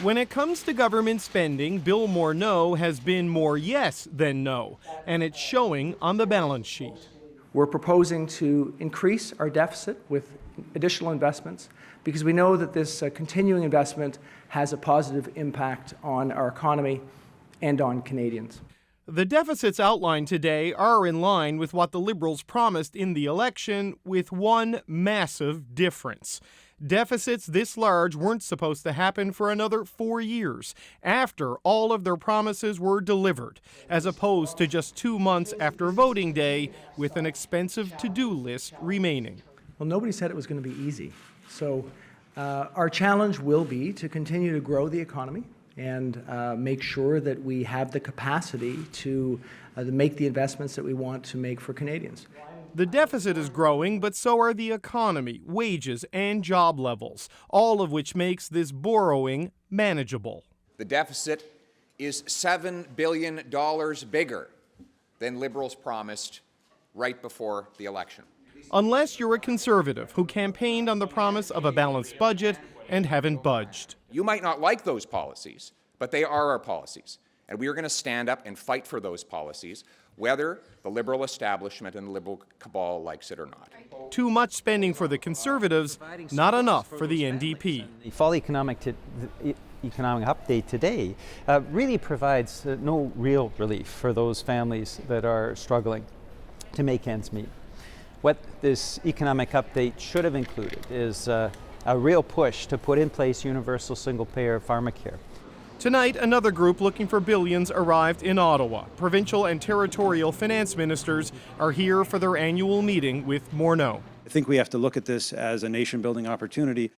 When it comes to government spending, Bill Morneau has been more yes than no, and it's showing on the balance sheet. We're proposing to increase our deficit with additional investments because we know that this continuing investment has a positive impact on our economy and on Canadians. The deficits outlined today are in line with what the Liberals promised in the election, with one massive difference. Deficits this large weren't supposed to happen for another 4 years, after all of their promises were delivered, as opposed to just 2 months after voting day, with an expensive to-do list remaining. Well, nobody said it was going to be easy. So our challenge will be to continue to grow the economy and make sure that we have the capacity to make the investments that we want to make for Canadians. The deficit is growing, but so are the economy, wages, and job levels, all of which makes this borrowing manageable. The deficit is $7 billion bigger than Liberals promised right before the election. Unless you're a Conservative who campaigned on the promise of a balanced budget and haven't budged. You might not like those policies, but they are our policies. And we are going to stand up and fight for those policies, whether the Liberal establishment and the Liberal cabal likes it or not. Too much spending for the Conservatives, not enough for the NDP. The fall economic update today really provides no real relief for those families that are struggling to make ends meet. What this economic update should have included is a real push to put in place universal single-payer pharmacare. Tonight, another group looking for billions arrived in Ottawa. Provincial and territorial finance ministers are here for their annual meeting with Morneau. I think we have to look at this as a nation-building opportunity.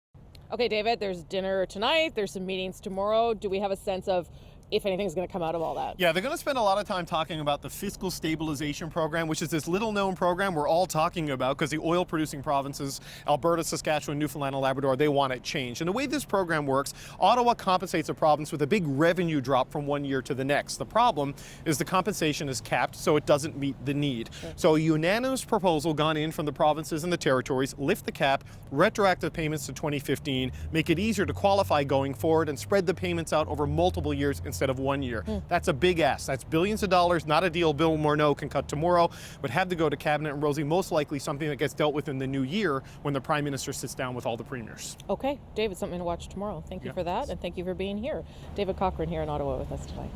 Okay, David, there's dinner tonight, there's some meetings tomorrow. Do we have a sense of if anything's going to come out of all that? Yeah, they're going to spend a lot of time talking about the Fiscal Stabilization Program, which is this little-known program we're all talking about because the oil-producing provinces, Alberta, Saskatchewan, Newfoundland, and Labrador, they want it changed. And the way this program works, Ottawa compensates a province with a big revenue drop from one year to the next. The problem is the compensation is capped, so it doesn't meet the need. Sure. So a unanimous proposal gone in from the provinces and the territories, lift the cap, retroactive payments to 2015, make it easier to qualify going forward, and spread the payments out over multiple years instead of 1 year. That's a big ask. That's billions of dollars, not a deal Bill Morneau can cut tomorrow, but have to go to Cabinet and Rosie, most likely something that gets dealt with in the new year when the Prime Minister sits down with all the premiers. Okay, David, something to watch tomorrow. Thank you for that, and thank you for being here. David Cochrane here in Ottawa with us tonight.